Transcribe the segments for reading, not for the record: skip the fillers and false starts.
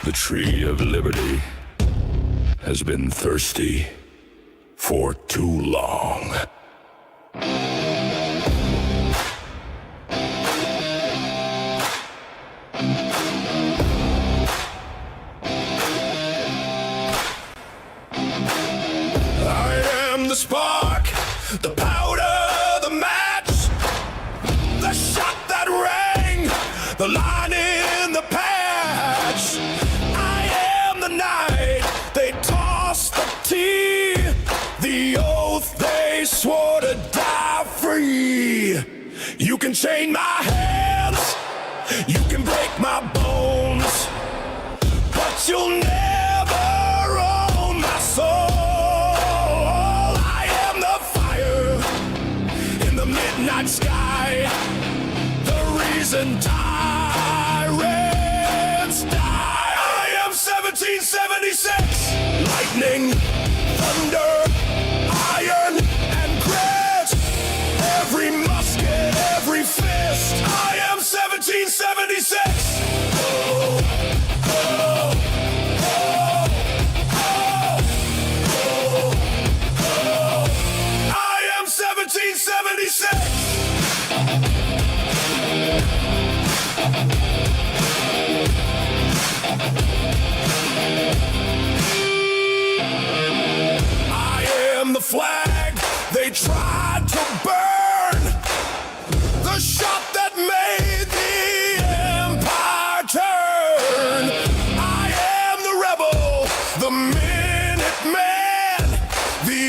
The tree of liberty has been thirsty for too long. I am the spark, the powder, the match, the shot that rang, the line in the patch. I am the night they tossed the tea, the oath they swore to die free. You can chain my hands, you can break my bones, but you'll never own my soul. I am the fire in the midnight sky, the reason tyrants die. I am 1776, lightning, thunder, iron, and grit. Every musket, every fist. I am 1776. Oh, oh, oh, oh, oh. I am 1776. I am the flag they tried to burn, the shot that made the empire turn. I am the rebel, the Minuteman, the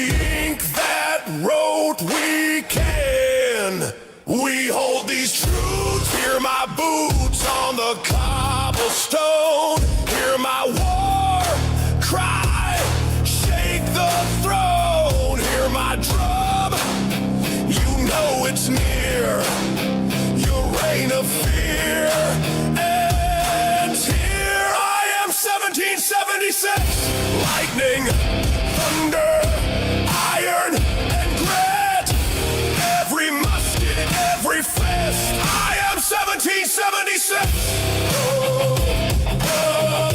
ink that wrote we can. We hold these truths, hear my boots on the cobblestone, hear my war cry, shake the throne, hear my drum, you know it's near, your reign of fear ends here. I am 1776, lightning, thunder, iron, and grit, every musket, every fist. I am 1776. Oh, oh,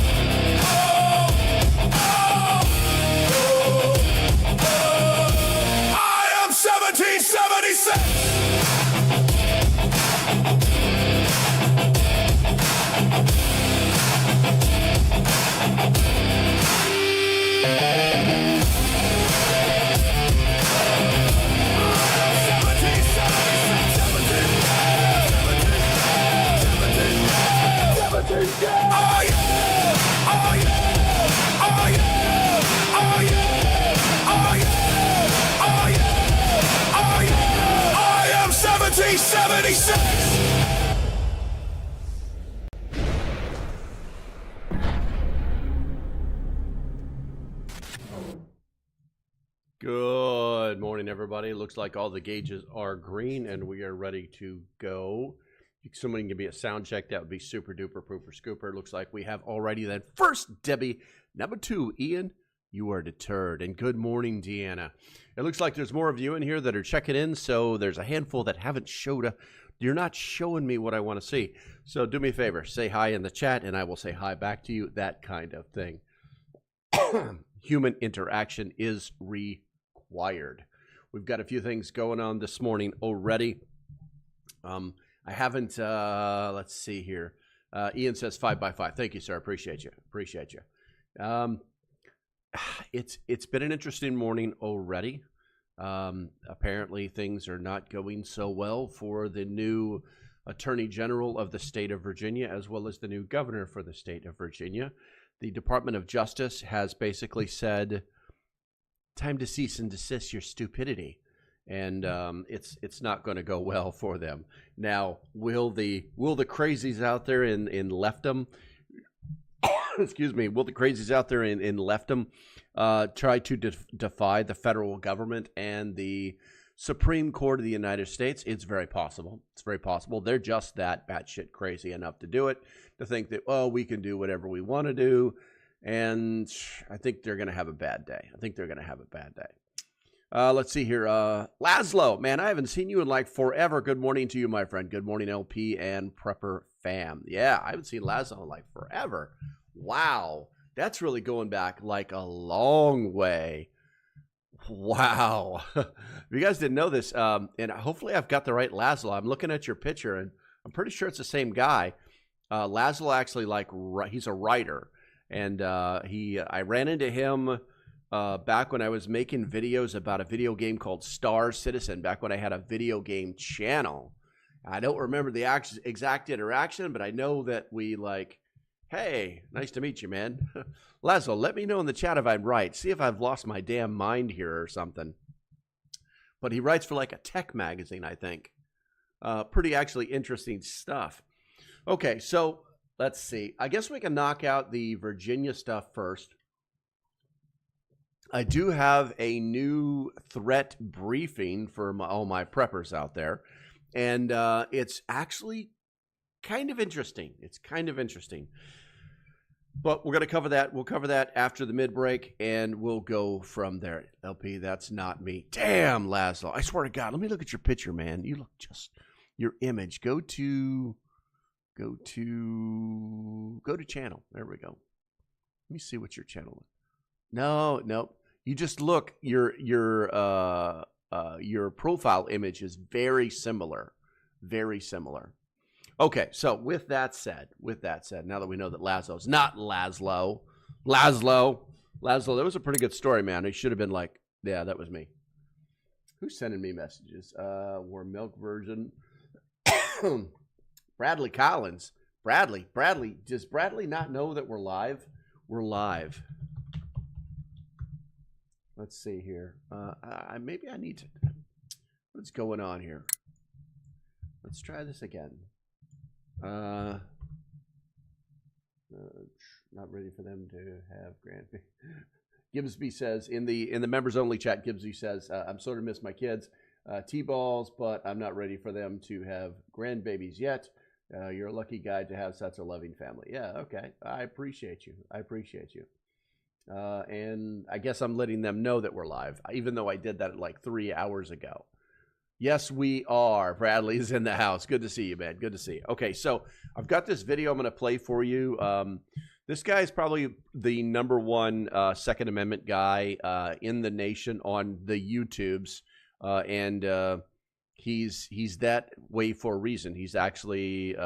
oh, oh, oh. I am 1776. I am 1776. Good morning, everybody. Looks like all the gauges are green and we are ready to go. If someone can give me a sound check, that would be super duper pooper scooper. Looks like we have already that first Debbie. Number 2, Ian, you are deterred. And good morning, Deanna. It looks like there's more of you in here that are checking in, so there's a handful that haven't showed up. You're not showing me what I want to see. So do me a favor, say hi in the chat and I will say hi back to you, that kind of thing. Human interaction is required. We've got a few things going on this morning already. I haven't, let's see here. Ian says 5 by 5. Thank you, sir. Appreciate you. Appreciate you. It's been an interesting morning already. Apparently things are not going so well for the new Attorney General of the state of Virginia, as well as the new governor for the state of Virginia. The Department of Justice has basically said, time to cease and desist your stupidity. And it's not going to go well for them. Now, will the crazies out there in leftdom, excuse me, will the crazies out there in leftdom try to defy the federal government and the Supreme Court of the United States? It's very possible. It's very possible. They're just that batshit crazy enough to do it, to think that, oh, we can do whatever we want to do. And I think they're going to have a bad day. I think they're going to have a bad day. Let's see here. Laszlo, man, I haven't seen you in like forever. Good morning to you, my friend. Good morning, LP and Prepper fam. Yeah, I haven't seen Laszlo in like forever. Wow. That's really going back like a long way. Wow. If you guys didn't know this, and hopefully I've got the right Laszlo. I'm looking at your picture, and I'm pretty sure it's the same guy. Laszlo actually, he's a writer, and I ran into him back when I was making videos about a video game called Star Citizen, back when I had a video game channel. I don't remember the exact interaction, but I know that we hey, nice to meet you, man. Laszlo, let me know in the chat if I'm right. See if I've lost my damn mind here or something. But he writes for a tech magazine, I think. Pretty actually interesting stuff. Okay, so let's see. I guess we can knock out the Virginia stuff first. I do have a new threat briefing for all my preppers out there. And it's actually kind of interesting. It's kind of interesting. But we're going to cover that. We'll cover that after the mid-break, and we'll go from there. LP, that's not me. Damn, Laszlo. I swear to God. Let me look at your picture, man. You look your image. Go to channel. There we go. Let me see what your channel is. No. You just look. Your profile image is very similar. Very similar. Okay, so with that said, now that we know that Laszlo's not Laszlo, that was a pretty good story, man. It should have been yeah, that was me. Who's sending me messages? Warm milk version. Bradley Collins. Bradley, does Bradley not know that we're live? We're live. Let's see here. Maybe I need to. What's going on here? Let's try this again. Not ready for them to have grandbaby. Gibbsby says in the members only chat. Gibbsby says I'm sort of miss my kids, T-balls, but I'm not ready for them to have grandbabies yet. You're a lucky guy to have such a loving family. Yeah, okay. I appreciate you. And I guess I'm letting them know that we're live, even though I did that 3 hours ago. Yes, we are. Bradley's in the house. Good to see you, man. Good to see you. Okay, so I've got this video I'm going to play for you. This guy is probably the number one Second Amendment guy in the nation on the YouTubes, and he's that way for a reason. He's actually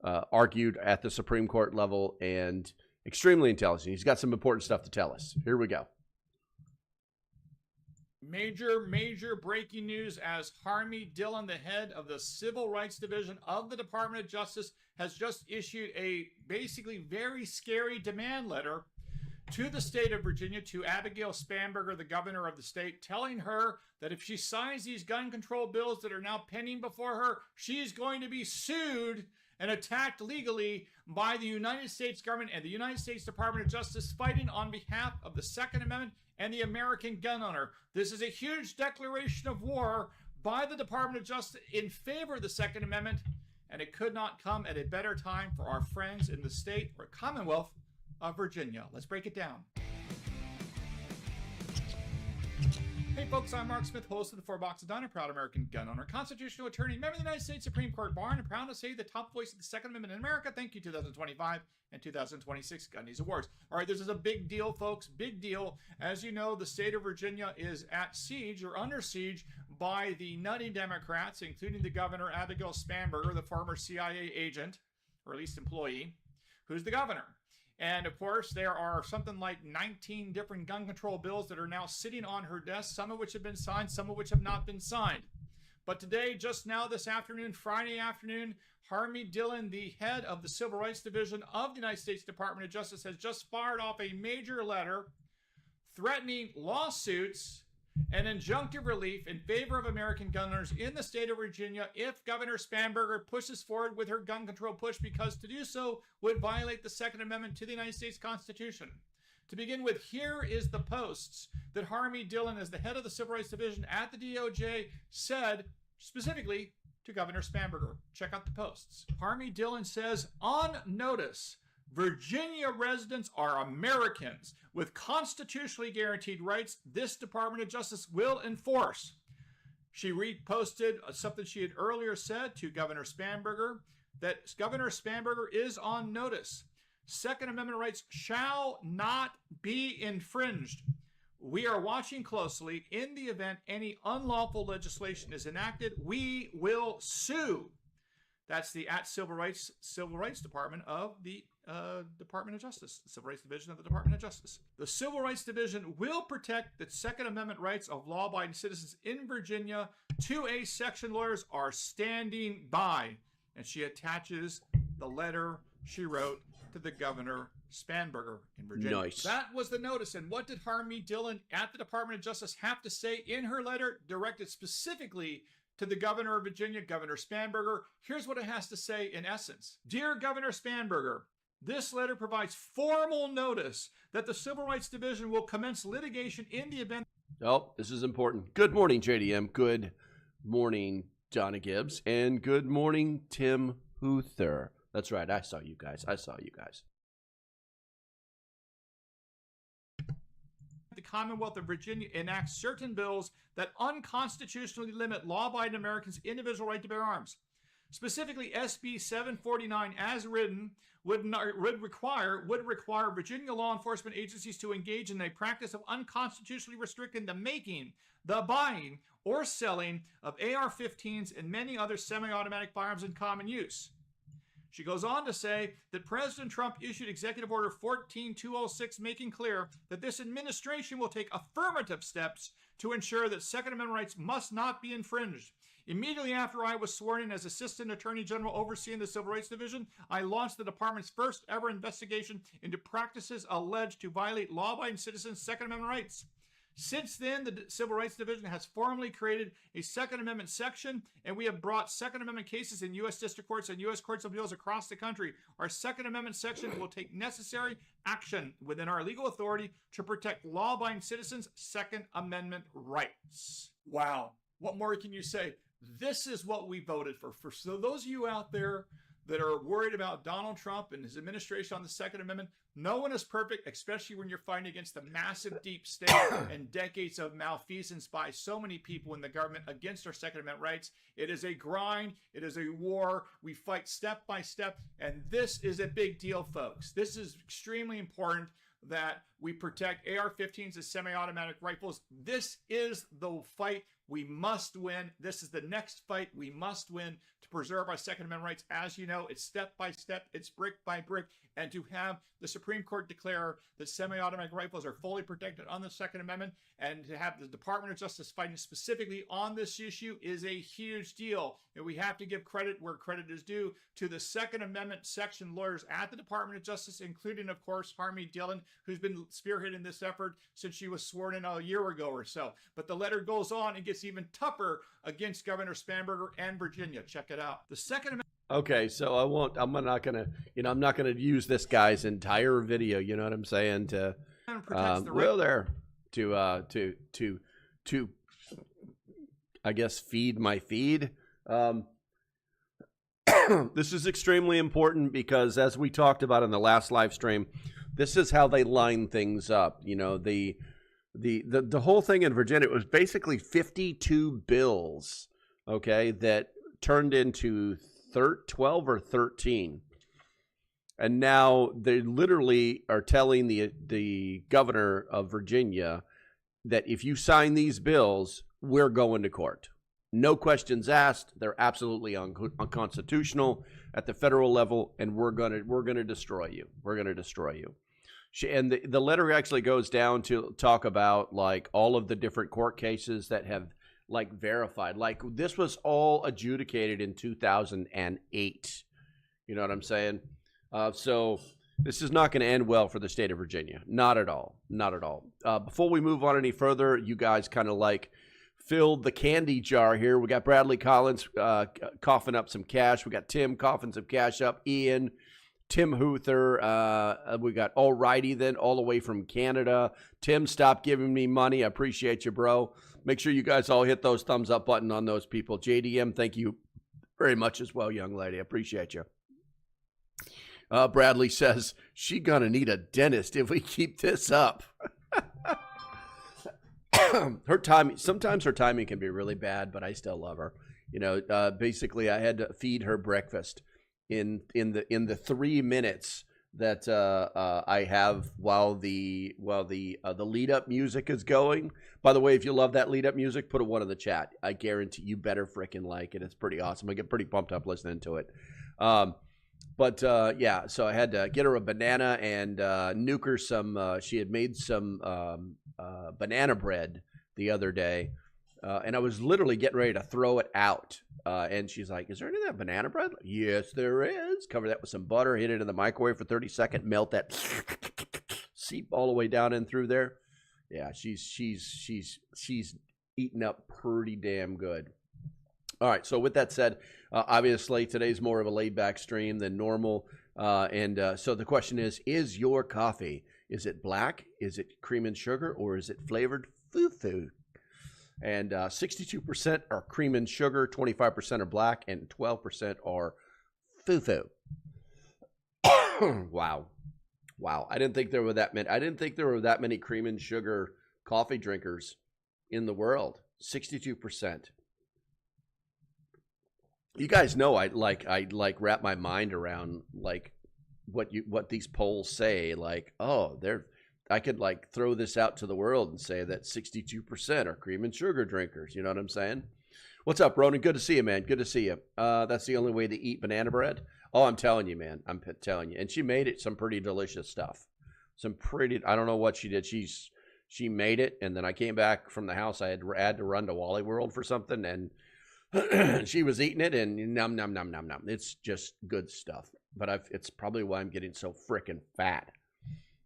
argued at the Supreme Court level and extremely intelligent. He's got some important stuff to tell us. Here we go. Major breaking news as Harmy Dillon, the head of the Civil Rights Division of the Department of Justice, has just issued a basically very scary demand letter to the state of Virginia, to Abigail Spanberger, the governor of the state, telling her that if she signs these gun control bills that are now pending before her, she is going to be sued and attacked legally by the United States government and the United States Department of Justice, fighting on behalf of the Second Amendment and the American gun owner. This is a huge declaration of war by the Department of Justice in favor of the Second Amendment, and it could not come at a better time for our friends in the state or Commonwealth of Virginia. Let's break it down. Hey folks, I'm Mark Smith, host of the 4 Box of Done, a proud American gun owner, constitutional attorney, member of the United States Supreme Court Bar, and proud to say the top voice of the Second Amendment in America. Thank you, 2025 and 2026 Gun News Awards. All right, this is a big deal, folks. Big deal. As you know, the state of Virginia is at siege or under siege by the nutty Democrats, including the governor, Abigail Spanberger, the former CIA agent, or at least employee, who's the governor. And of course, there are something like 19 different gun control bills that are now sitting on her desk, some of which have been signed, some of which have not been signed. But today, just now this afternoon, Friday afternoon, Harmy Dillon, the head of the Civil Rights Division of the United States Department of Justice, has just fired off a major letter threatening lawsuits and injunctive relief in favor of American gun owners in the state of Virginia if Governor Spanberger pushes forward with her gun control push, because to do so would violate the Second Amendment to the United States Constitution. To begin with, here is the posts that Harmy Dillon, as the head of the Civil Rights Division at the DOJ, said specifically to Governor Spanberger. Check out the posts. Harmy Dillon says, on notice, Virginia residents are Americans with constitutionally guaranteed rights this Department of Justice will enforce. She reposted something she had earlier said to Governor Spanberger, that Governor Spanberger is on notice. Second Amendment rights shall not be infringed. We are watching closely. In the event any unlawful legislation is enacted, we will sue. That's the Civil Rights Department of the Department of Justice, the Civil Rights Division of the Department of Justice. The Civil Rights Division will protect the Second Amendment rights of law-abiding citizens in Virginia. 2A section lawyers are standing by. And she attaches the letter she wrote to the Governor Spanberger in Virginia. Nice. That was the notice. And what did Harmony Dillon at the Department of Justice have to say in her letter directed specifically to the Governor of Virginia, Governor Spanberger? Here's what it has to say in essence. Dear Governor Spanberger, this letter provides formal notice that the Civil Rights Division will commence litigation in the event. Oh, this is important. Good morning, JDM. Good morning, Donna Gibbs. And good morning, Tim Huther. That's right. I saw you guys. The Commonwealth of Virginia enacts certain bills that unconstitutionally limit law-abiding Americans' individual right to bear arms. Specifically, SB 749, as written, would require Virginia law enforcement agencies to engage in a practice of unconstitutionally restricting the making, the buying, or selling of AR-15s and many other semi-automatic firearms in common use. She goes on to say that President Trump issued Executive Order 14206, making clear that this administration will take affirmative steps to ensure that Second Amendment rights must not be infringed. Immediately after I was sworn in as Assistant Attorney General overseeing the Civil Rights Division, I launched the department's first ever investigation into practices alleged to violate law-abiding citizens' Second Amendment rights. Since then, the Civil Rights Division has formally created a Second Amendment section, and we have brought Second Amendment cases in U.S. district courts and U.S. courts of appeals across the country. Our Second Amendment section will take necessary action within our legal authority to protect law-abiding citizens' Second Amendment rights. Wow. What more can you say? This is what we voted for. So those of you out there that are worried about Donald Trump and his administration on the Second Amendment, no one is perfect, especially when you're fighting against the massive deep state and decades of malfeasance by so many people in the government against our Second Amendment rights. It is a grind. It is a war. We fight step by step, and this is a big deal, folks. This is extremely important that we protect AR-15s and semi-automatic rifles. This is the fight we must win. This is the next fight we must win to preserve our Second Amendment rights. As you know, it's step by step, it's brick by brick, and to have the Supreme Court declare that semi-automatic rifles are fully protected on the Second Amendment, and to have the Department of Justice fighting specifically on this issue is a huge deal. And we have to give credit where credit is due to the Second Amendment section lawyers at the Department of Justice, including, of course, Harmony Dillon, who's been spearheading this effort since she was sworn in a year ago or so. But the letter goes on and gets even tougher against Governor Spanberger and Virginia. Check it out. The Second Amendment. Okay, so I'm not gonna use this guy's entire video. You know what I'm saying? To I guess feed my feed. This is extremely important because, as we talked about in the last live stream, this is how they line things up. You know, the whole thing in Virginia, it was basically 52 bills, okay, that turned into 12 or 13. And now they literally are telling the governor of Virginia that if you sign these bills, we're going to court. No questions asked. They're absolutely unconstitutional at the federal level, and we're gonna destroy you. We're gonna destroy you. And the letter actually goes down to talk about like all of the different court cases that have like verified. Like this was all adjudicated in 2008. You know what I'm saying? So this is not going to end well for the state of Virginia. Not at all. Not at all. Before we move on any further, you guys kind of like filled the candy jar here. We got Bradley Collins coughing up some cash. We got Tim coughing some cash up. Ian, Tim Huther. We got Alrighty then all the way from Canada. Tim, stop giving me money. I appreciate you, bro. Make sure you guys all hit those thumbs up button on those people. JDM, thank you very much as well, young lady. I appreciate you. Bradley says, she gonna need a dentist if we keep this up. Her timing, sometimes her timing can be really bad, but I still love her. You know, basically I had to feed her breakfast in the 3 minutes that I have while the lead up music is going. By the way, if you love that lead up music, put a 1 in the chat. I guarantee you better freaking like it. It's pretty awesome. I get pretty pumped up listening to it. Yeah, so I had to get her a banana and nuke her some. She had made some banana bread the other day, and I was literally getting ready to throw it out. And she's like, "Is there any of that banana bread?" Yes, there is. Cover that with some butter. Hit it in the microwave for 30 seconds. Melt that. Seep all the way down in through there. Yeah, she's eating up pretty damn good. All right, so with that said, obviously today's more of a laid-back stream than normal, so the question is your coffee, is it black, is it cream and sugar, or is it flavored foo-foo? And 62% are cream and sugar, 25% are black, and 12% are foo-foo. Wow. I didn't think there were that many. I didn't think there were that many cream and sugar coffee drinkers in the world. 62%. You guys know I wrap my mind around like what these polls say. Like, oh, I could like throw this out to the world and say that 62% are cream and sugar drinkers. You know what I'm saying? What's up, Ronan? Good to see you, man. Good to see you. That's the only way to eat banana bread. Oh, I'm telling you, man. I'm telling you. And she made it some pretty delicious stuff. I don't know what she did. She made it, and then I came back from the house. I had to run to Wally World for something, and she was eating it, and nom nom nom nom nom. It's just good stuff. But it's probably why I'm getting so freaking fat.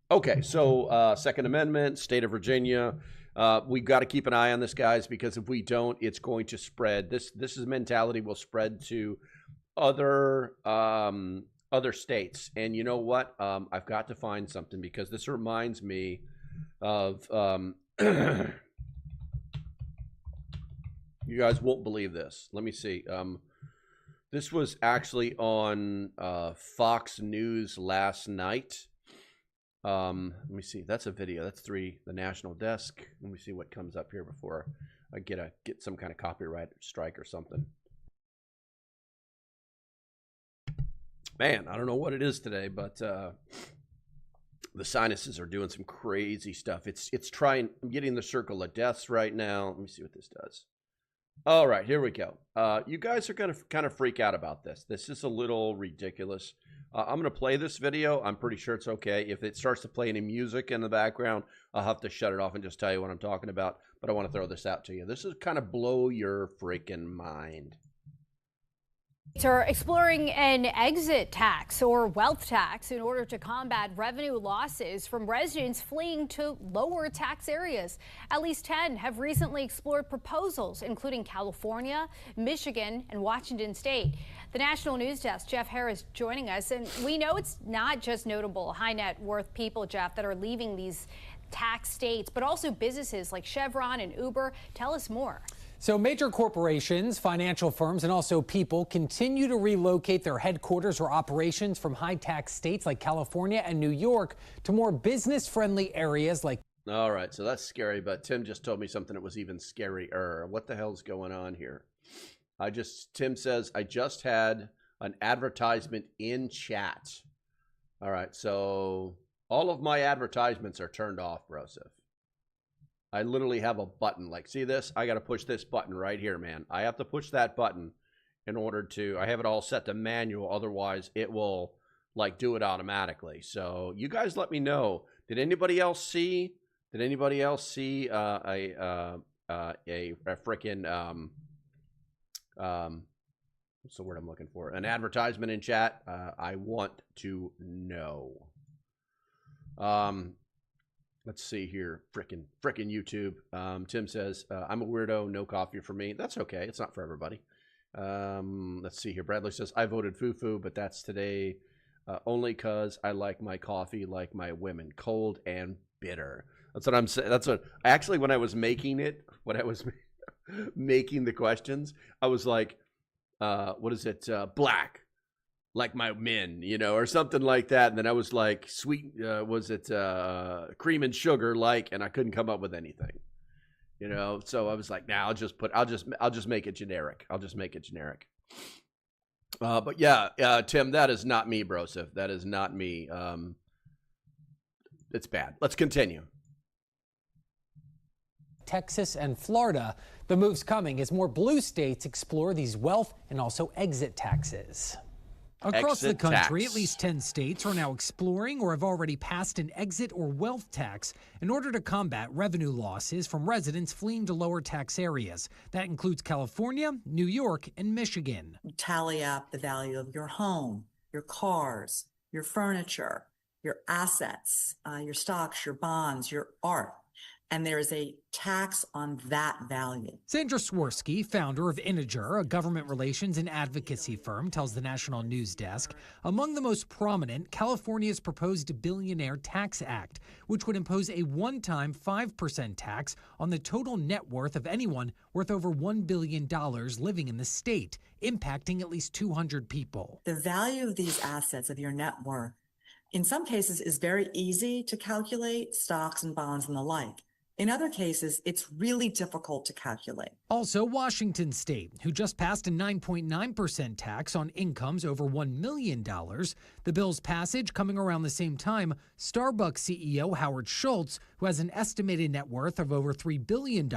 Okay, so Second Amendment, State of Virginia. We've got to keep an eye on this, guys, because if we don't, it's going to spread. This is mentality will spread to other states. And you know what? I've got to find something, because this reminds me of you guys won't believe this. Let me see. This was actually on Fox News last night. Let me see. That's a video. That's the National Desk. Let me see what comes up here before I get some kind of copyright strike or something. Man, I don't know what it is today, but the sinuses are doing some crazy stuff. I'm getting the circle of deaths right now. Let me see what this does. All right, here we go. You guys are going to kind of freak out about this. This is a little ridiculous. I'm going to play this video. I'm pretty sure it's okay. If it starts to play any music in the background, I'll have to shut it off and just tell you what I'm talking about. But I want to throw this out to you. This is kind of blow your freaking mind. Are exploring an exit tax or wealth tax in order to combat revenue losses from residents fleeing to lower tax areas. At least 10 have recently explored proposals, including California, Michigan, and Washington State. The National News Desk, Jeff Harris, joining us. And we know it's not just notable high net worth people, Jeff, that are leaving these tax states, but also businesses like Chevron and Uber. Tell us more. So major corporations, financial firms, and also people continue to relocate their headquarters or operations from high-tax states like California and New York to more business-friendly areas like... All right, so that's scary, but Tim just told me something that was even scarier. What the hell's going on here? Tim says, I just had an advertisement in chat. All right, so all of my advertisements are turned off, Broseph. I literally have a button. Like, see this? I got to push this button right here, man. I have to push that button in order to... I have it all set to manual. Otherwise, it will, like, do it automatically. So, you guys let me know. Did anybody else see... a freaking... what's the word I'm looking for? An advertisement in chat? I want to know. Let's see here. Frickin' YouTube. Tim says, I'm a weirdo. No coffee for me. That's okay. It's not for everybody. Let's see here. Bradley says, I voted foo-foo, but that's today only because I like my coffee like my women. Cold and bitter. That's what I'm saying. That's what... Actually, when I was making it, when I was making the questions, I was like, what is it? Black. Like my men, you know, or something like that. And then I was like, sweet, was it cream and sugar like, and I couldn't come up with anything, you know? So I was like, nah, I'll just make it generic. I'll just make it generic. But yeah, Tim, that is not me, Broseph. That is not me. It's bad. Let's continue. Texas and Florida. The move's coming as more blue states explore these wealth and also exit taxes. Across the country, at least 10 states are now exploring or have already passed an exit or wealth tax in order to combat revenue losses from residents fleeing to lower tax areas. That includes California, New York, and Michigan. Tally up the value of your home, your cars, your furniture, your assets, your stocks, your bonds, your art. And there is a tax on that value. Sandra Swirsky, founder of Integer, a government relations and advocacy firm, tells the National News Desk, among the most prominent, California's proposed Billionaire Tax Act, which would impose a one-time 5% tax on the total net worth of anyone worth over $1 billion living in the state, impacting at least 200 people. The value of these assets, of your net worth, in some cases is very easy to calculate, stocks and bonds and the like. In other cases, it's really difficult to calculate. Also, Washington State, who just passed a 9.9% tax on incomes over $1 million. The bill's passage coming around the same time, Starbucks CEO Howard Schultz, who has an estimated net worth of over $3 billion,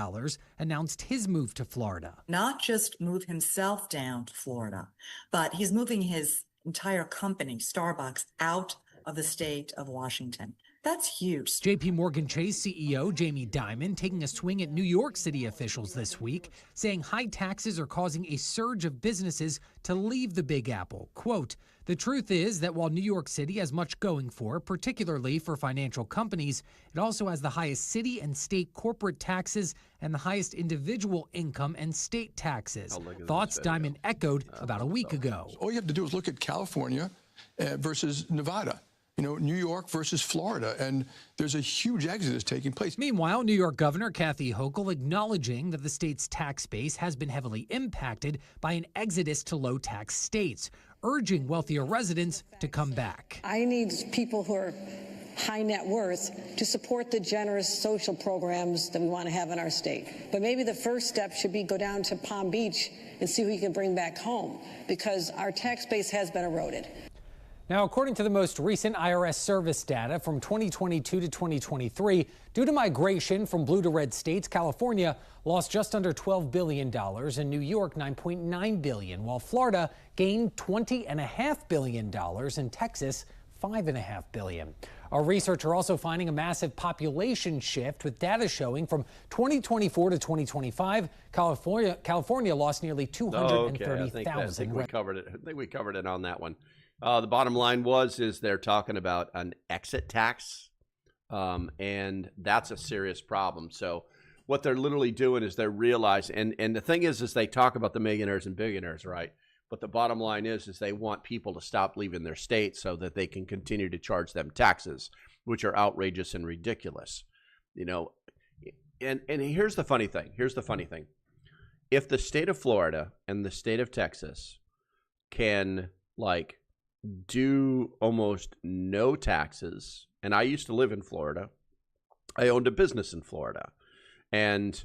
announced his move to Florida. Not just move himself down to Florida, but he's moving his entire company, Starbucks, out of the state of Washington. That's huge. JP Morgan Chase CEO Jamie Dimon taking a swing at New York City officials this week, saying high taxes are causing a surge of businesses to leave the Big Apple. Quote, "The truth is that while New York City has much going for, particularly for financial companies, it also has the highest city and state corporate taxes and the highest individual income and state taxes." Thoughts Dimon echoed about a week ago. All you have to do is look at California versus Nevada. You know, New York versus Florida, and there's a huge exodus taking place. Meanwhile, New York Governor Kathy Hochul acknowledging that the state's tax base has been heavily impacted by an exodus to low-tax states, urging wealthier residents to come back. I need people who are high net worth to support the generous social programs that we want to have in our state. But maybe the first step should be go down to Palm Beach and see who you can bring back home, because our tax base has been eroded. Now, according to the most recent IRS service data from 2022 to 2023, due to migration from blue to red states, California lost just under $12 billion and New York $9.9 billion, while Florida gained $20.5 billion and Texas $5.5 billion. Our research are also finding a massive population shift, with data showing from 2024 to 2025, California lost nearly 230,000. I think we covered it. I think we covered it on that one. The bottom line is they're talking about an exit tax, and that's a serious problem. So what they're literally doing is they're realizing, and the thing is they talk about the millionaires and billionaires, right? But the bottom line is they want people to stop leaving their state so that they can continue to charge them taxes, which are outrageous and ridiculous. You know, and here's the funny thing. If the state of Florida and the state of Texas can, like, do almost no taxes, and I used to live in Florida. I owned a business in Florida, and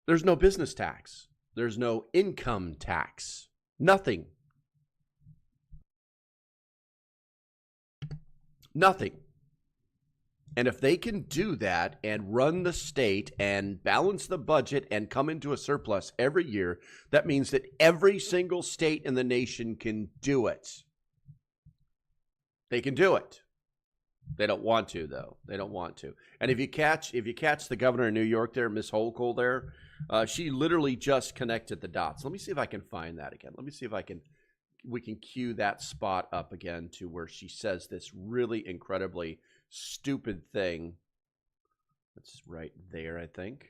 there's no business tax. There's no income tax. Nothing. Nothing. And if they can do that and run the state and balance the budget and come into a surplus every year, that means that every single state in the nation can do it. They can do it. They don't want to, though. They don't want to. And if you catch the governor of New York there, Miss Hochul there, she literally just connected the dots. Let me see if I can find that again. Let me see if we can cue that spot up again to where she says this really incredibly stupid thing. That's right there, I think.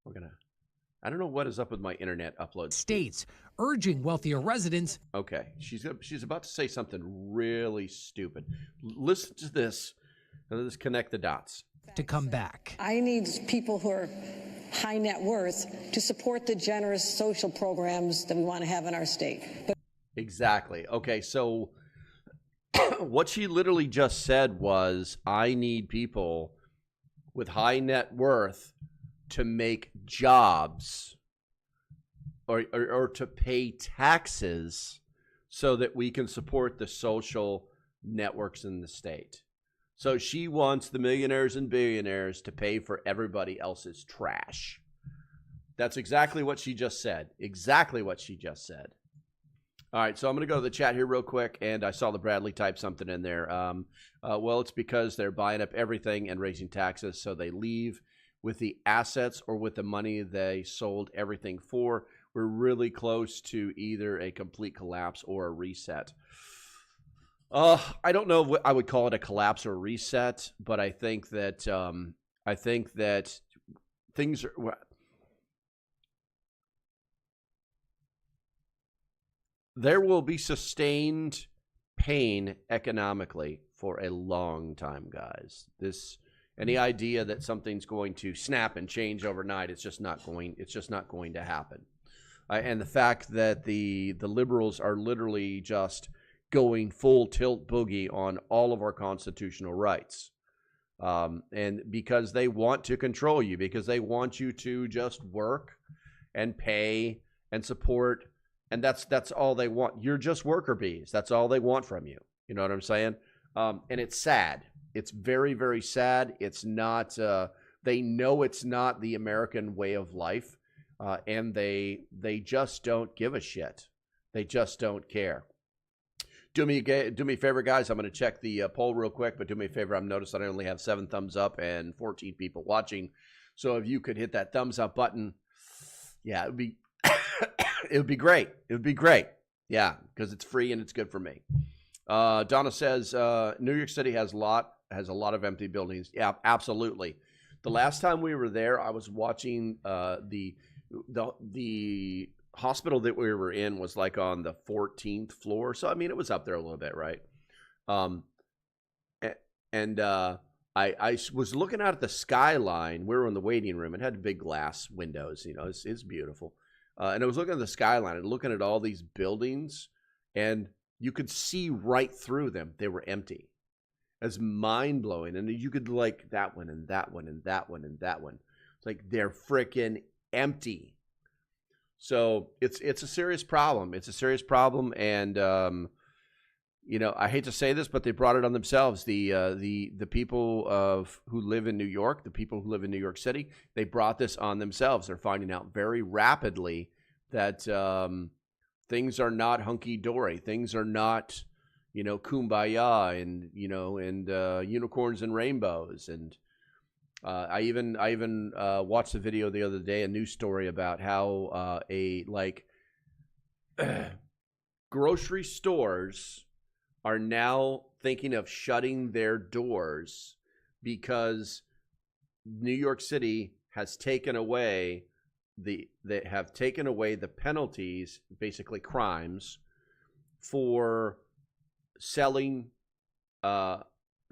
I don't know what is up with my internet upload. States urging wealthier residents. Okay, she's about to say something really stupid. Listen to this. Let's connect the dots. To come back. I need people who are high net worth to support the generous social programs that we want to have in our state. Exactly. Okay, so what she literally just said was, I need people with high net worth to make jobs or to pay taxes so that we can support the social networks in the state. So she wants the millionaires and billionaires to pay for everybody else's trash. That's exactly what she just said. Exactly what she just said. All right, so I'm going to go to the chat here real quick, and I saw the Bradley type something in there. Well, it's because they're buying up everything and raising taxes, so they leave with the assets or with the money they sold everything for. We're really close to either a complete collapse or a reset. I don't know if I would call it a collapse or a reset, but I think that things are. There will be sustained pain economically for a long time, guys. Any idea that something's going to snap and change overnight, it's just not going to happen. And the fact that the liberals are literally just going full tilt boogie on all of our constitutional rights. And because they want to control you, because they want you to just work and pay and support. And that's all they want. You're just worker bees. That's all they want from you. You know what I'm saying? And it's sad. It's very, very sad. It's not, they know it's not the American way of life. And they just don't give a shit. They just don't care. Do me a favor, guys. I'm going to check the poll real quick, but do me a favor. I've noticed that I only have 7 thumbs up and 14 people watching. So if you could hit that thumbs up button, yeah, it would be it would be great. It would be great. Yeah, because it's free and it's good for me. Donna says New York City has a lot of empty buildings. Yeah, absolutely. The last time we were there, I was watching the hospital that we were in was like on the 14th floor. So I mean, it was up there a little bit, right? I was looking out at the skyline. We were in the waiting room. It had big glass windows. You know, it's beautiful. And I was looking at the skyline and looking at all these buildings, and you could see right through them. They were empty. It's mind-blowing. And you could like that one and that one and that one and that one. It's like they're freaking empty. So it's a serious problem. It's a serious problem. And, you know, I hate to say this, but they brought it on themselves. The people who live in New York, the people who live in New York City, they brought this on themselves. They're finding out very rapidly that things are not hunky-dory. Things are not, you know, kumbaya and, you know, and unicorns and rainbows. And I even watched a video the other day, a news story about how grocery stores are now thinking of shutting their doors because New York City has taken away the penalties, basically crimes, for selling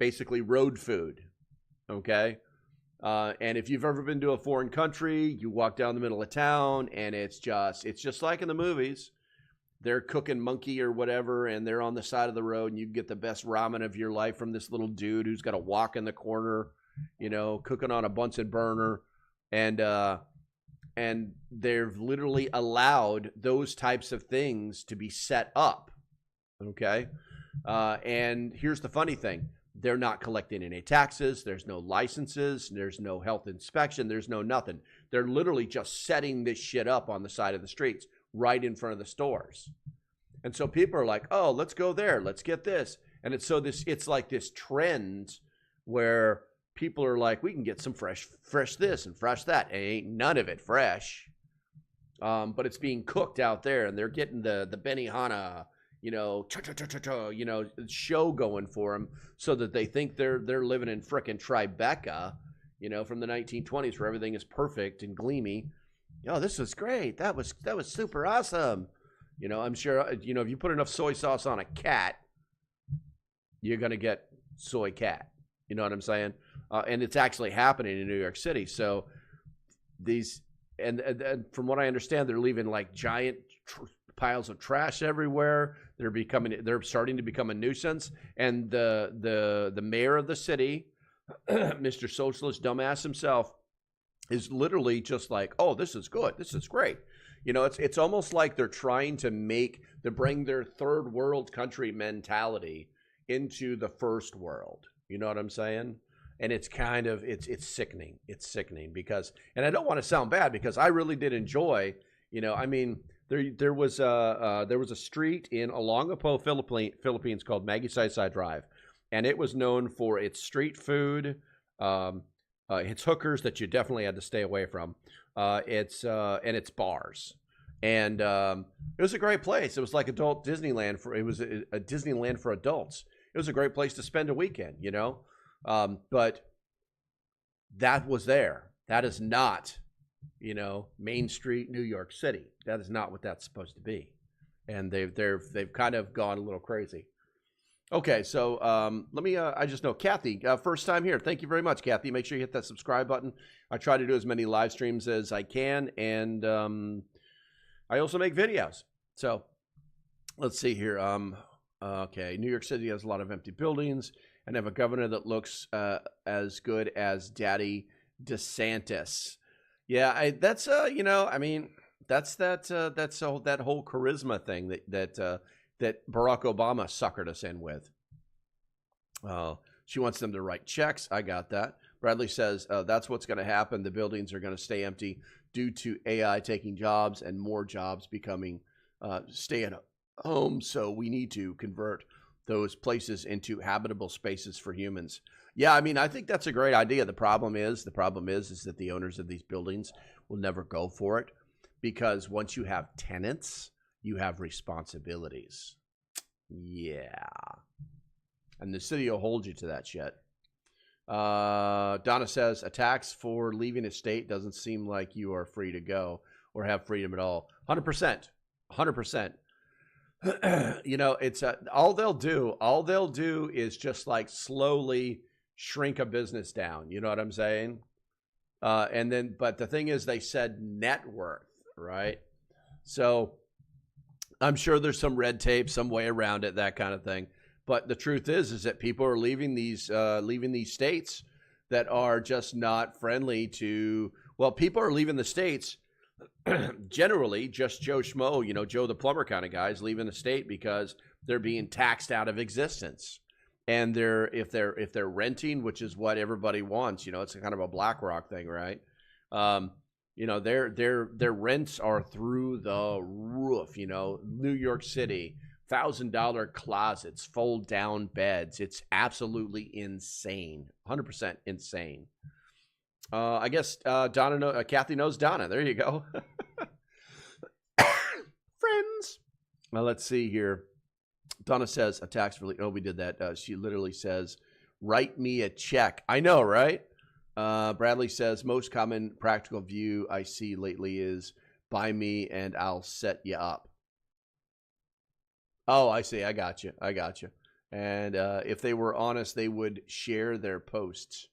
basically road food. Okay. And if you've ever been to a foreign country, you walk down the middle of town and it's just like in the movies. They're cooking monkey or whatever, and they're on the side of the road, and you get the best ramen of your life from this little dude who's got a wok in the corner, you know, cooking on a Bunsen burner. And they've literally allowed those types of things to be set up, okay? And here's the funny thing. They're not collecting any taxes. There's no licenses. There's no health inspection. There's no nothing. They're literally just setting this shit up on the side of the streets, right in front of the stores. And so people are like, oh, let's go there. Let's get this. And it's like this trend where people are like, we can get some fresh this and fresh that. And ain't none of it fresh. But it's being cooked out there, and they're getting the Benihana, you know, show going for them so that they think they're living in frickin' Tribeca, you know, from the 1920s where everything is perfect and gleamy. Oh, this was great. That was super awesome. You know, I'm sure, you know, if you put enough soy sauce on a cat, you're going to get soy cat. You know what I'm saying? And it's actually happening in New York City. So these, and from what I understand, they're leaving like giant piles of trash everywhere. They're starting to become a nuisance. And the mayor of the city, Mr. Socialist Dumbass himself, is literally just like, oh, this is good. This is great. You know, it's almost like they're trying to bring their third world country mentality into the first world. You know what I'm saying? And it's kind of it's sickening. It's sickening because, and I don't want to sound bad because I really did enjoy. You know, I mean, there was a street in Olongapo, Philippines called Magsaysay Drive, and it was known for its street food, its hookers that you definitely had to stay away from, and its bars. And it was a great place. It was like adult Disneyland it was a Disneyland for adults. It was a great place to spend a weekend, you know. But that was there. That is not, you know, Main Street, New York City. That is not what that's supposed to be. And they've kind of gone a little crazy. Okay, so let me. I just know Kathy, first time here. Thank you very much, Kathy. Make sure you hit that subscribe button. I try to do as many live streams as I can, and I also make videos. So let's see here. Okay, New York City has a lot of empty buildings and have a governor that looks as good as Daddy DeSantis. Yeah, that's you know, I mean, that's that whole charisma thing that Barack Obama suckered us in with. She wants them to write checks. I got that. Bradley says that's what's going to happen. The buildings are going to stay empty due to AI taking jobs and more jobs becoming stay at home. So we need to convert those places into habitable spaces for humans. Yeah, I mean, I think that's a great idea. The problem is that the owners of these buildings will never go for it because once you have tenants, you have responsibilities. Yeah. And the city will hold you to that shit. Donna says, a tax for leaving a state doesn't seem like you are free to go or have freedom at all. 100%. 100%. You know, it's all they'll do is just like slowly shrink a business down. You know what I'm saying? And then, but the thing is, they said net worth, right? So I'm sure there's some red tape, some way around it, that kind of thing. But the truth is that people are leaving these states that are just not friendly to. Well, people are leaving the states. Generally, just Joe Schmo, you know, Joe the plumber kind of guys leaving the state because they're being taxed out of existence. And if they're renting, which is what everybody wants, you know, it's a kind of a BlackRock thing, right? You know, their rents are through the roof. You know, New York City, $1,000 closets, fold down beds. It's absolutely insane, 100% insane. I guess Kathy knows Donna. There you go. Friends. Well, let's see here. Donna says a tax relief. Oh, we did that. She literally says, write me a check. I know, right? Bradley says, most common practical view I see lately is buy me and I'll set you up. Oh, I see. I got you. And if they were honest, they would share their posts.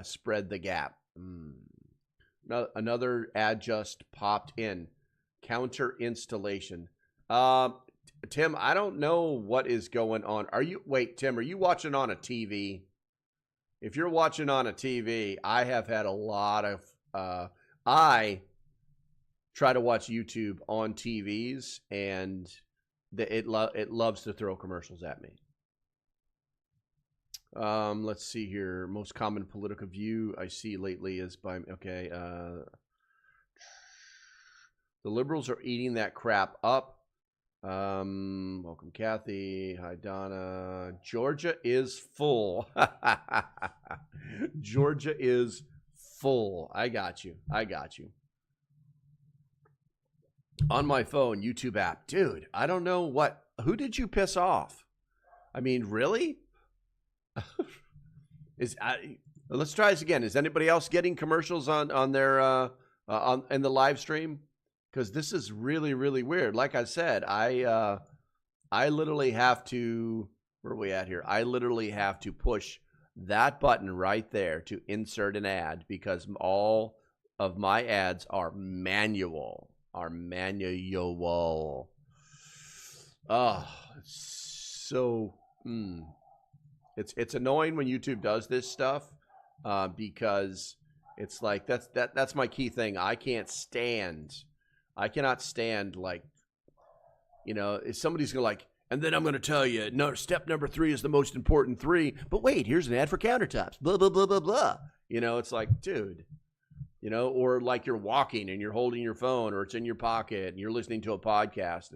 Spread the gap. No, another ad just popped in. Counter installation. Tim, I don't know what is going on. Tim, are you watching on a TV? If you're watching on a TV, I have had a lot of, I try to watch YouTube on TVs and it loves to throw commercials at me. Let's see here. Most common political view I see lately is by, okay. The liberals are eating that crap up. Welcome, Kathy. Hi, Donna. Georgia is full. Georgia is full. I got you. On my phone, YouTube app. Dude, I don't know who did you piss off? I mean, really? Let's try this again. Is anybody else getting commercials on their in the live stream? Because this is really, really weird. Like I said, I literally have to. Where are we at here? I literally have to push that button right there to insert an ad because all of my ads are manual. Oh, so. It's annoying when YouTube does this stuff because it's like that's my key thing. I can't stand I cannot stand, like, if somebody's going to, like, and then I'm going to tell you, no, step number 3 is the most important 3. But wait, here's an ad for countertops. Blah, blah, blah, blah, blah. It's like, dude, or like you're walking and you're holding your phone, or it's in your pocket and you're listening to a podcast.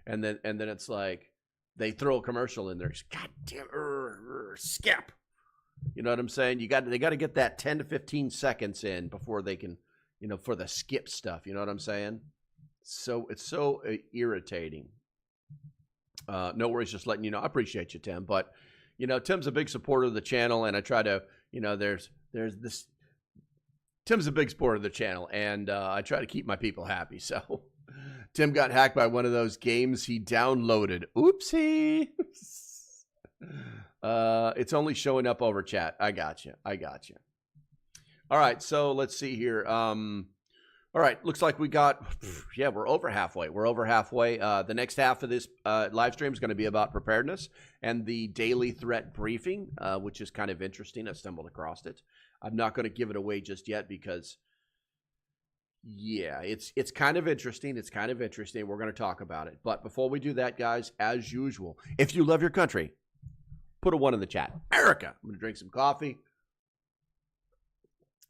And then it's like they throw a commercial in there. God damn, skip. You know what I'm saying? They got to get that 10 to 15 seconds in before they can, for the skip stuff. You know what I'm saying? So it's so irritating. No worries, just letting you know. I appreciate you, Tim. But, Tim's a big supporter of the channel, and I try to, there's this. Tim's a big supporter of the channel, and I try to keep my people happy. So Tim got hacked by one of those games he downloaded. Oopsie. It's only showing up over chat. I got you. All right, so let's see here. All right, looks like we got, we're over halfway. The next half of this live stream is going to be about preparedness and the daily threat briefing, which is kind of interesting. I stumbled across it. I'm not going to give it away just yet because, it's kind of interesting. We're going to talk about it. But before we do that, guys, as usual, if you love your country, put a 1 in the chat. America. I'm going to drink some coffee.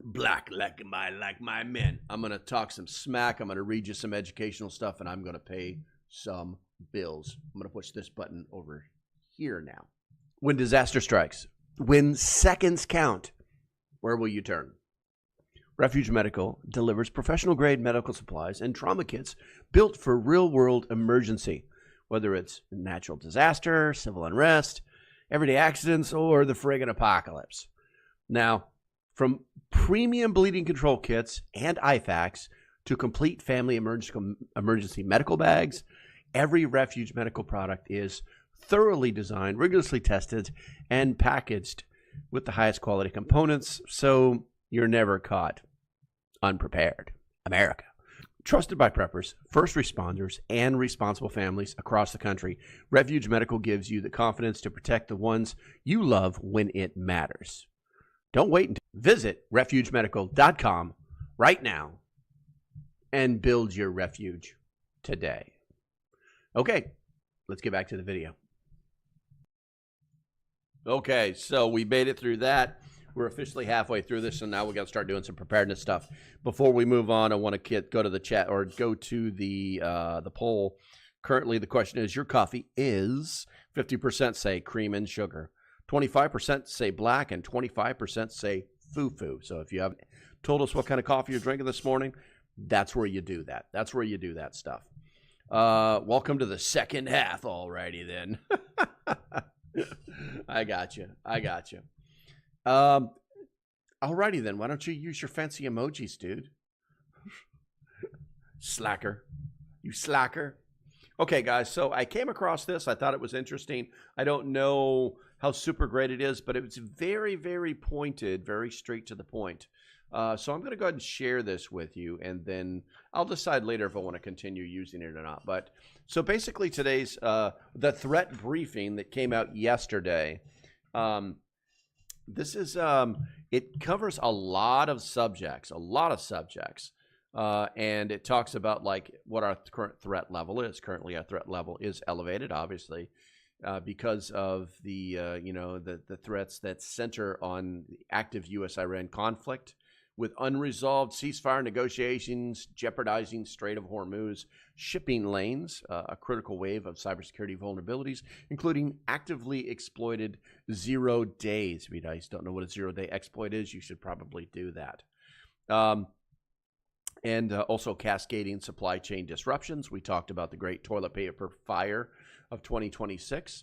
Black like my men. I'm going to talk some smack. I'm going to read you some educational stuff, and I'm going to pay some bills. I'm going to push this button over here now. When disaster strikes, when seconds count, where will you turn? Refuge Medical delivers professional-grade medical supplies and trauma kits built for real-world emergency, whether it's natural disaster, civil unrest, everyday accidents, or the friggin' apocalypse. Now, from premium bleeding control kits and IFAKs to complete family emergency medical bags, every Refuge Medical product is thoroughly designed, rigorously tested, and packaged with the highest quality components, so you're never caught unprepared. America. Trusted by preppers, first responders, and responsible families across the country, Refuge Medical gives you the confidence to protect the ones you love when it matters. Don't wait until visit refugemedical.com right now and build your refuge today. Okay, let's get back to the video. Okay, so we made it through that. We're officially halfway through this, and now we got to start doing some preparedness stuff. Before we move on, I want to go to the chat or go to the poll. Currently, the question is: your coffee is 50% say cream and sugar, 25% say black, and 25% say foo-foo. So if you have told us what kind of coffee you're drinking this morning, that's where you do that. That's where you do that stuff. Welcome to the second half. Alrighty then. I got you. Alrighty then. Why don't you use your fancy emojis, dude? Slacker. You slacker. Okay, guys. So I came across this. I thought it was interesting. I don't know how super great it is, but it was very, very pointed, very straight to the point. So I'm going to go ahead and share this with you, and then I'll decide later if I want to continue using it or not. But so basically today's the threat briefing that came out yesterday. This is it covers a lot of subjects, and it talks about like what our current threat level is. Currently, our threat level is elevated, obviously, because of the the threats that center on the active U.S.-Iran conflict, with unresolved ceasefire negotiations jeopardizing Strait of Hormuz shipping lanes, a critical wave of cybersecurity vulnerabilities, including actively exploited 0 days. If you guys don't know what a 0-day exploit is, you should probably do that. And also cascading supply chain disruptions. We talked about the great toilet paper fire of 2026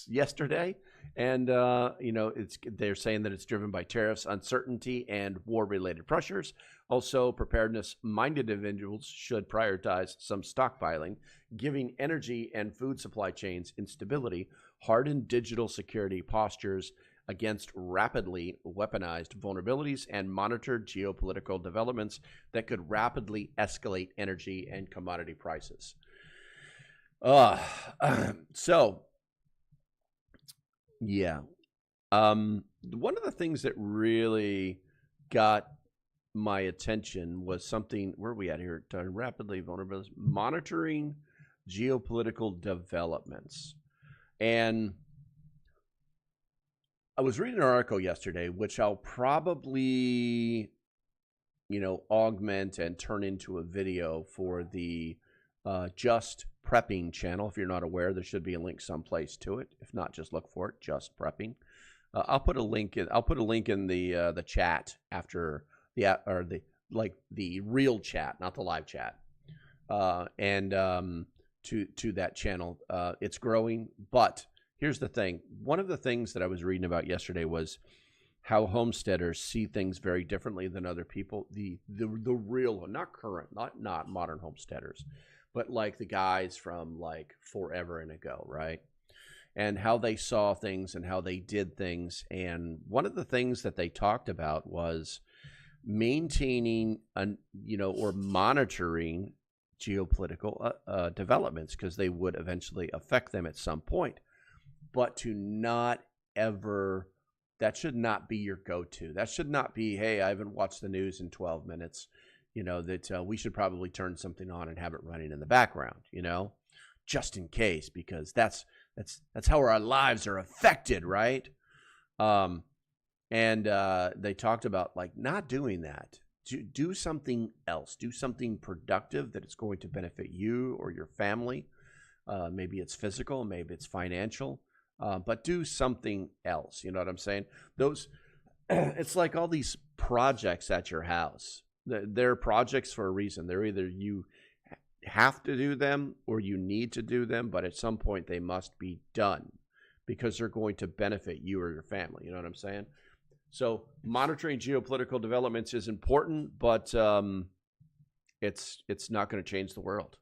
yesterday. And, they're saying that it's driven by tariffs, uncertainty, and war-related pressures. Also, preparedness-minded individuals should prioritize some stockpiling, giving energy and food supply chains instability, hardened digital security postures against rapidly weaponized vulnerabilities, and monitored geopolitical developments that could rapidly escalate energy and commodity prices. Yeah. One of the things that really got my attention was something. Where are we at here? Rapidly vulnerable, monitoring geopolitical developments. And I was reading an article yesterday, which I'll probably, augment and turn into a video for the Just Prepping channel. If you're not aware, there should be a link someplace to it. If not, just look for it. Just Prepping. I'll put a link in. I'll put a link in the chat after the real chat, not the live chat, and to that channel. It's growing, but here's the thing. One of the things that I was reading about yesterday was how homesteaders see things very differently than other people. The real, not current, not modern homesteaders, but like the guys from like forever and ago, right? And how they saw things and how they did things. And one of the things that they talked about was maintaining or monitoring geopolitical developments, because they would eventually affect them at some point. But to not ever, that should not be your go-to. That should not be, hey, I haven't watched the news in 12 minutes, that we should probably turn something on and have it running in the background, just in case, because that's how our lives are affected, right? And they talked about like not doing that. Do something else. Do something productive that is going to benefit you or your family. Maybe it's physical, maybe it's financial, but do something else. You know what I'm saying? It's like all these projects at your house. They're projects for a reason. They're either you have to do them or you need to do them, but at some point they must be done because they're going to benefit you or your family. You know what I'm saying? So monitoring geopolitical developments is important, but it's not going to change the world.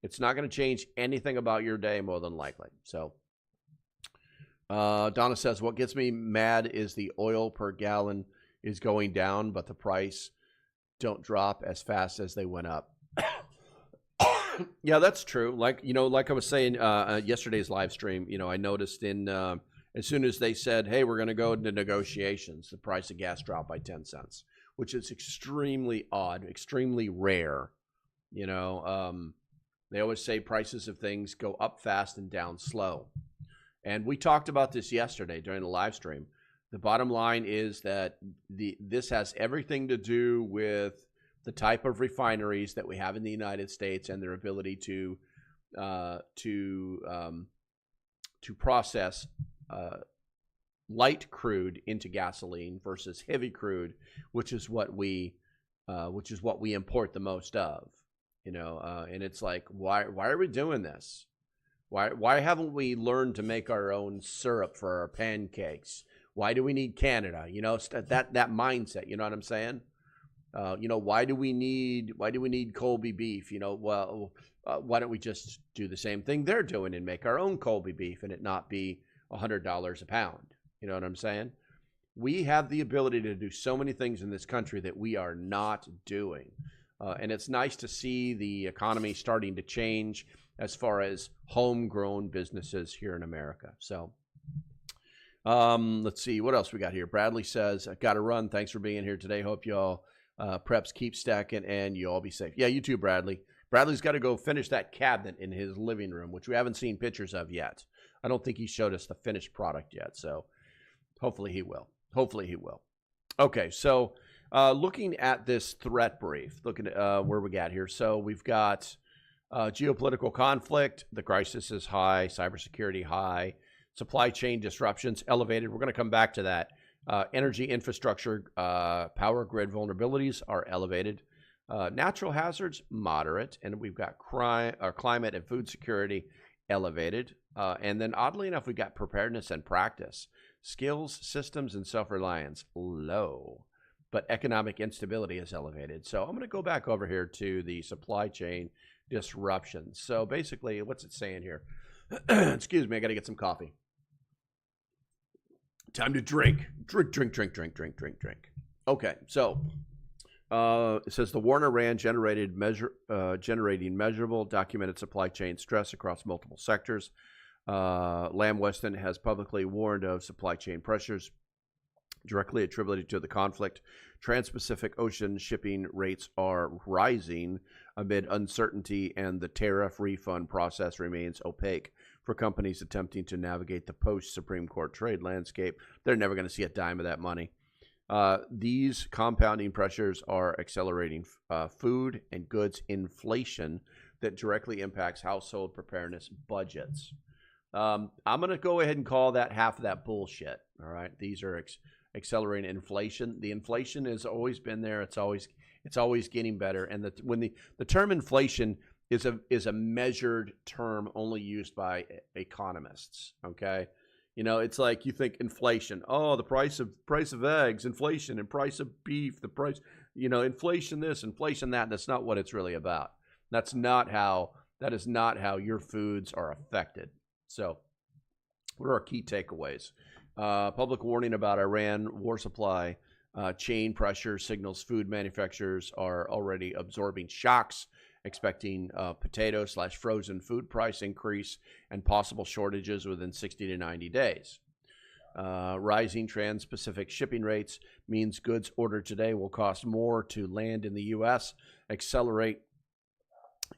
It's not going to change anything about your day, more than likely. So Donna says, what gets me mad is the oil per gallon is going down, but the price don't drop as fast as they went up. Yeah, that's true. Like I was saying yesterday's live stream, I noticed as soon as they said, hey, we're going to go into negotiations, the price of gas dropped by 10 cents, which is extremely odd, extremely rare. They always say prices of things go up fast and down slow. And we talked about this yesterday during the live stream. The bottom line is that this has everything to do with the type of refineries that we have in the United States and their ability to process light crude into gasoline versus heavy crude, which is what we import the most of. And it's like, why are we doing this? Why haven't we learned to make our own syrup for our pancakes? Why do we need Canada? That mindset. You know what I'm saying? Why do we need Colby beef? Why don't we just do the same thing they're doing and make our own Colby beef and it not be $100 a pound? You know what I'm saying? We have the ability to do so many things in this country that we are not doing. And it's nice to see the economy starting to change as far as homegrown businesses here in America. So let's see what else we got here. Bradley says, I got to run. Thanks for being here today. Hope y'all preps keep stacking and you all be safe. Yeah, you too, Bradley. Bradley's got to go finish that cabinet in his living room, which we haven't seen pictures of yet. I don't think he showed us the finished product yet. So hopefully he will. Okay, so looking at this threat brief, looking at where we got here. So we've got geopolitical conflict. The crisis is high. Cybersecurity high. Supply chain disruptions elevated. We're going to come back to that. Energy infrastructure, power grid vulnerabilities are elevated. Natural hazards, moderate. And we've got climate and food security elevated. And then oddly enough, we've got preparedness and practice. Skills, systems, and self-reliance, low. But economic instability is elevated. So I'm going to go back over here to the supply chain disruptions. So basically, what's it saying here? Excuse me, I got to get some coffee. Time to drink. Drink. Okay, so it says the war in Iran generating measurable documented supply chain stress across multiple sectors. Lamb Weston has publicly warned of supply chain pressures directly attributed to the conflict. Trans-Pacific Ocean shipping rates are rising amid uncertainty, and the tariff refund process remains opaque for companies attempting to navigate the post-Supreme Court trade landscape. They're never going to see a dime of that money. These compounding pressures are accelerating food and goods inflation that directly impacts household preparedness budgets. I'm going to go ahead and call that half of that bullshit. All right, these are accelerating inflation. The inflation has always been there. It's always getting better. And when the term inflation is a measured term only used by economists. Okay, you know, it's like you think inflation. Oh, the price of eggs, inflation, and price of beef. The price, you know, inflation this, inflation that. And that's not what it's really about. That is not how your foods are affected. So, what are our key takeaways? Public warning about Iran war supply chain pressure signals food manufacturers are already absorbing shocks, expecting potato/frozen food price increase and possible shortages within 60 to 90 days. Rising trans-Pacific shipping rates means goods ordered today will cost more to land in the U.S., accelerate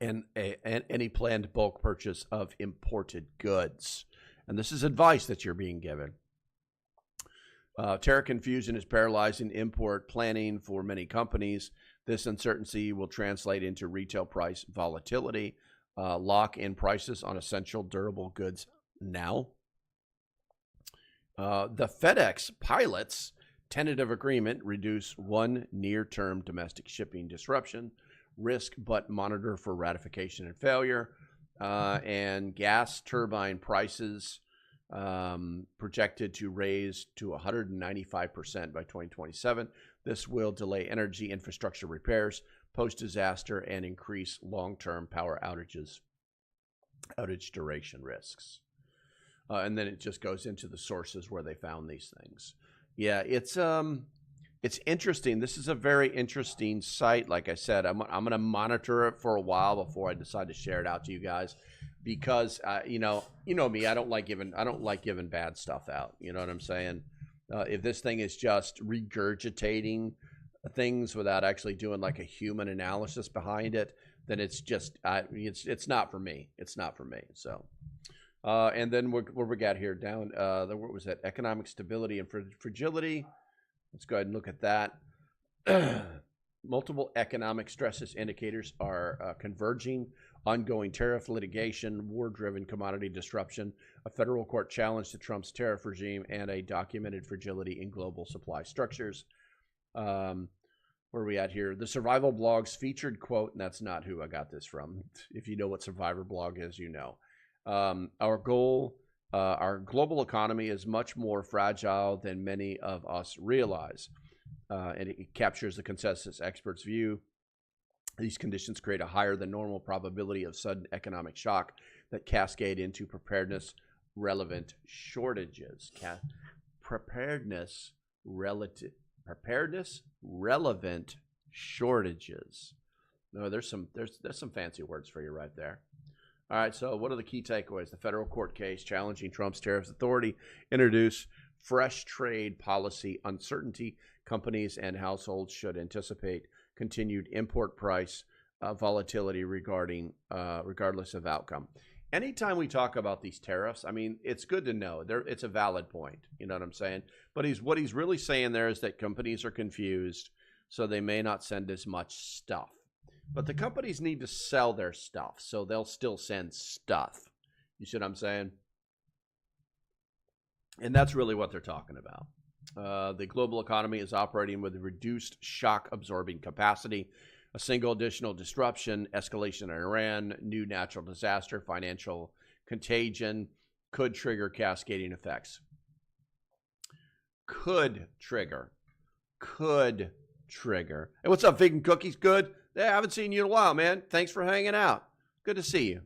any planned bulk purchase of imported goods. And this is advice that you're being given. Tariff confusion is paralyzing import planning for many companies. This uncertainty will translate into retail price volatility. Lock in prices on essential durable goods now. The FedEx pilots tentative agreement reduce one near-term domestic shipping disruption risk, but monitor for ratification and failure. And gas turbine prices projected to raise to 195% by 2027. This will delay energy infrastructure repairs post-disaster and increase long-term power outage duration risks. And then it just goes into the sources where they found these things. Yeah, it's interesting. This is a very interesting site. Like I said, I'm going to monitor it for a while before I decide to share it out to you guys, because you know me. I don't like giving bad stuff out. You know what I'm saying? If this thing is just regurgitating things without actually doing like a human analysis behind it, then it's just it's not for me. It's not for me. So. And then what we got here down, what was that? Economic stability and fragility. Let's go ahead and look at that. Multiple economic stresses indicators are converging. Ongoing tariff litigation, war-driven commodity disruption, a federal court challenge to Trump's tariff regime, and a documented fragility in global supply structures. Where are we at here? The Survival Blog's featured quote, and that's not who I got this from. If you know what Survivor Blog is, you know. Our global economy is much more fragile than many of us realize, and it captures the consensus experts' view. These conditions create a higher than normal probability of sudden economic shock that cascade into preparedness-relevant shortages. Preparedness-relevant shortages. No, there's some fancy words for you right there. All right, so what are the key takeaways? The federal court case challenging Trump's tariffs authority introduce fresh trade policy uncertainty. Companies and households should anticipate continued import price volatility regardless of outcome. Anytime we talk about these tariffs, I mean, it's good to know. It's a valid point. You know what I'm saying? But what he's really saying there is that companies are confused, so they may not send as much stuff. But the companies need to sell their stuff, so they'll still send stuff. You see what I'm saying? And that's really what they're talking about. The global economy is operating with a reduced shock-absorbing capacity. A single additional disruption, escalation in Iran, new natural disaster, financial contagion could trigger cascading effects. Could trigger. Hey, what's up, Vegan Cookies? Good? I haven't seen you in a while, man. Thanks for hanging out. Good to see you.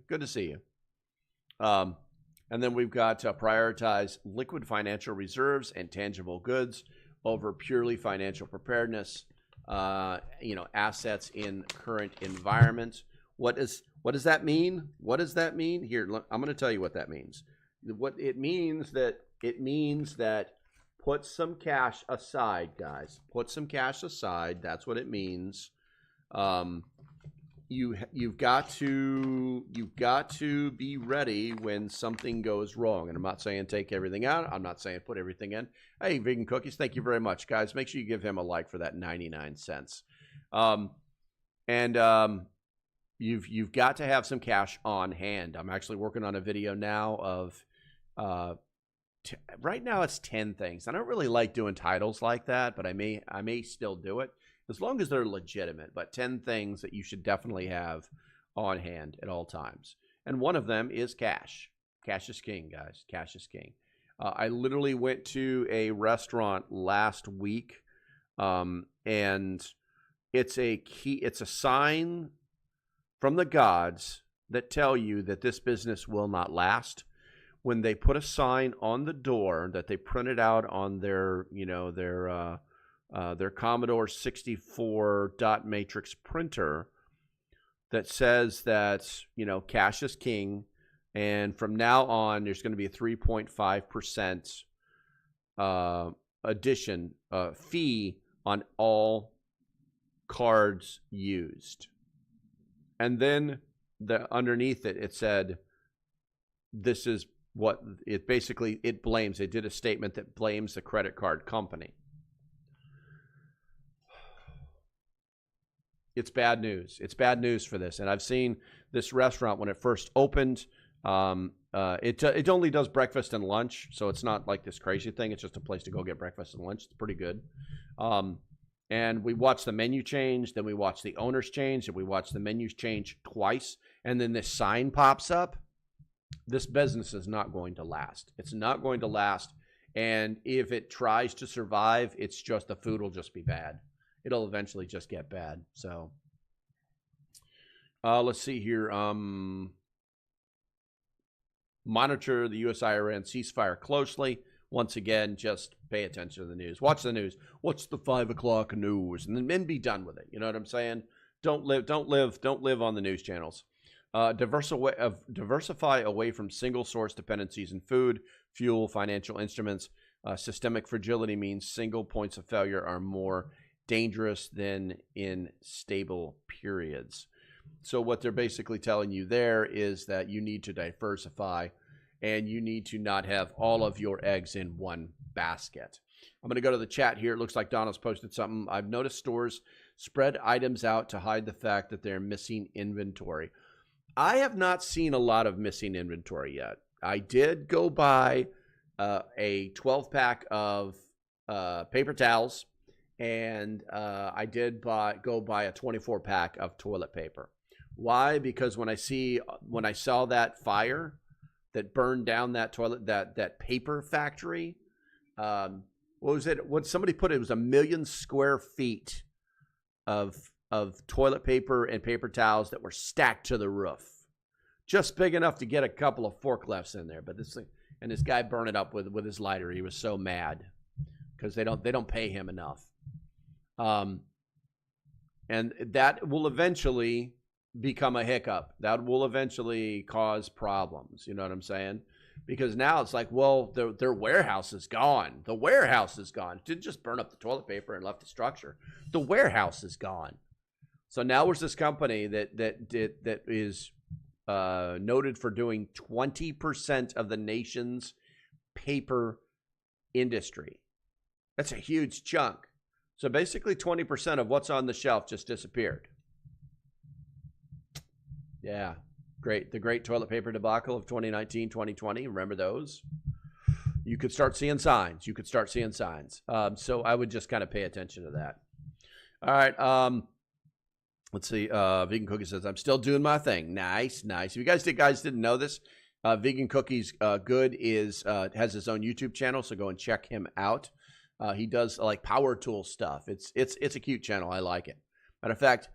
And then we've got prioritize liquid financial reserves and tangible goods over purely financial preparedness. Assets in current environment. What does that mean? Here, I'm going to tell you what that means. It means that put some cash aside, guys. Put some cash aside. That's what it means. You've got to be ready when something goes wrong. And I'm not saying take everything out. I'm not saying put everything in. Hey, Vegan Cookies, thank you very much, guys. Make sure you give him a like for that 99 cents. You've got to have some cash on hand. I'm actually working on a video now of right now it's 10 things. I don't really like doing titles like that, but I may still do it as long as they're legitimate. But 10 things that you should definitely have on hand at all times. And one of them is cash. Cash is king, guys. Cash is king. I literally went to a restaurant last week, and it's a sign from the gods that tell you that this business will not last. When they put a sign on the door that they printed out on their Commodore 64 dot matrix printer that says that, cash is king, and from now on there's going to be a 3.5% addition fee on all cards used. And then underneath it said, this is what it basically, it blames. It did a statement that blames the credit card company. It's bad news. It's bad news for this. And I've seen this restaurant when it first opened. It only does breakfast and lunch, so it's not like this crazy thing. It's just a place to go get breakfast and lunch. It's pretty good. And we watched the menu change, then we watched the owners change, and we watched the menus change twice. And then this sign pops up. This business is not going to last. It's not going to last. And if it tries to survive, it's just the food will just be bad. It'll eventually just get bad. So let's see here. Monitor the U.S.-Iran ceasefire closely. Once again, just pay attention to the news. Watch the news. Watch the 5 o'clock news, and then be done with it. You know what I'm saying? Don't live on the news channels. Diversify away from single source dependencies in food, fuel, financial instruments. Systemic fragility means single points of failure are more dangerous than in stable periods. So what they're basically telling you there is that you need to diversify, and you need to not have all of your eggs in one basket. I'm going to go to the chat here. It looks like Donna's posted something. I've noticed stores spread items out to hide the fact that they're missing inventory. I have not seen a lot of missing inventory yet. I did go buy a 12-pack of paper towels, and I did go buy a 24-pack of toilet paper. Why? Because when I saw that fire that burned down that that paper factory, what was it? What somebody put it was 1 million square feet of toilet paper and paper towels that were stacked to the roof, just big enough to get a couple of forklifts in there. But this guy burned it up with his lighter. He was so mad because they don't pay him enough. And that will eventually become a hiccup. That will eventually cause problems. You know what I'm saying? Because now it's like, well, their warehouse is gone. The warehouse is gone. It didn't just burn up the toilet paper and left the structure. The warehouse is gone. So now there's this company that is noted for doing 20% of the nation's paper industry. That's a huge chunk. So basically 20% of what's on the shelf just disappeared. Yeah, great. The great toilet paper debacle of 2019, 2020. Remember those? You could start seeing signs. So I would just kind of pay attention to that. All right. Let's see. Vegan Cookie says, I'm still doing my thing. Nice. If you guys didn't know this, Vegan Cookies Good has his own YouTube channel, so go and check him out. He does like power tool stuff. It's a cute channel. I like it. Matter of fact,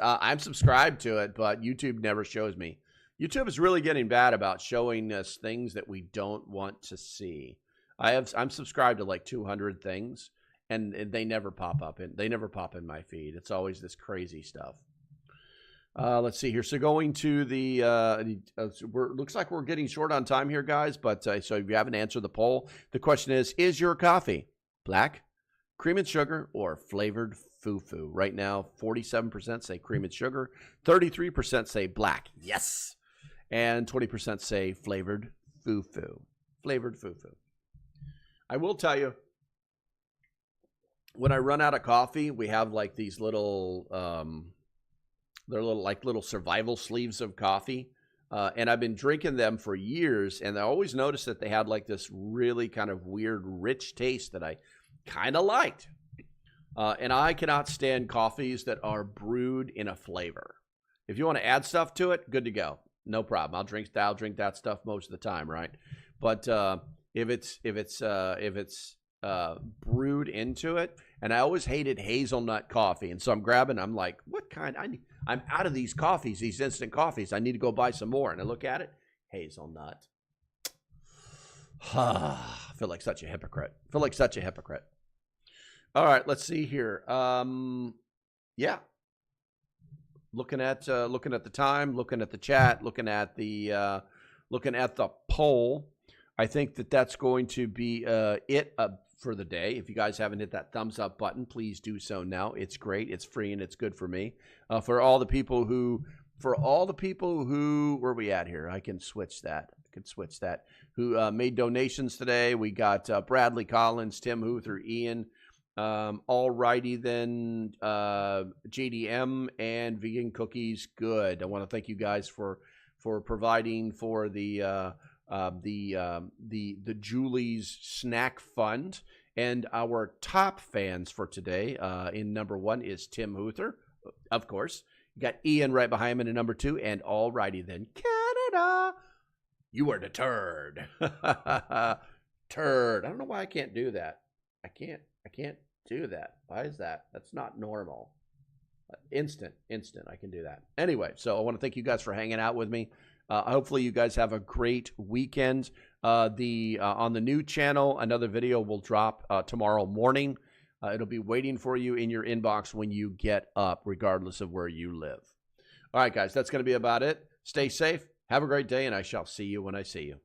I'm subscribed to it, but YouTube never shows me. YouTube is really getting bad about showing us things that we don't want to see. I'm subscribed to like 200 things, and they never pop up. They never pop in my feed. It's always this crazy stuff. Let's see here. So going to the, looks like we're getting short on time here, guys. But so if you haven't answered the poll, the question is your coffee black, cream and sugar, or flavored foo-foo? Right now, 47% say cream and sugar, 33% say black, yes, and 20% say flavored foo-foo. Flavored foo-foo. I will tell you, when I run out of coffee, we have like these little, they're little survival sleeves of coffee. And I've been drinking them for years, and I always noticed that they had like this really kind of weird, rich taste that I kind of liked. And I cannot stand coffees that are brewed in a flavor. If you want to add stuff to it, good to go. No problem. I'll drink that stuff most of the time, right? But if it's brewed into it, and I always hated hazelnut coffee, and so I'm like, what kind? I'm out of these coffees, these instant coffees. I need to go buy some more. And I look at it, hazelnut. I feel like such a hypocrite. All right, let's see here. Yeah. Looking at the time, looking at the chat, looking at the poll. I think that's going to be it for the day. If you guys haven't hit that thumbs up button, please do so now. It's great, it's free, and it's good for me. For all the people who, where are we at here? I can switch that. Who made donations today? We got Bradley Collins, Tim Huther, Ian. All righty then, JDM and Vegan Cookies. Good. I want to thank you guys for providing for the Julie's Snack Fund. And our top fans for today, in number 1 is Tim Huther, of course. You got Ian right behind him in number 2, and all righty then, Canada. You are the turd. Turd. I don't know why I can't do that. I can't do that. Why is that? That's not normal. Instant. I can do that. Anyway, so I want to thank you guys for hanging out with me. Hopefully you guys have a great weekend. On the new channel, another video will drop tomorrow morning. It'll be waiting for you in your inbox when you get up, regardless of where you live. All right, guys, that's going to be about it. Stay safe. Have a great day, and I shall see you when I see you.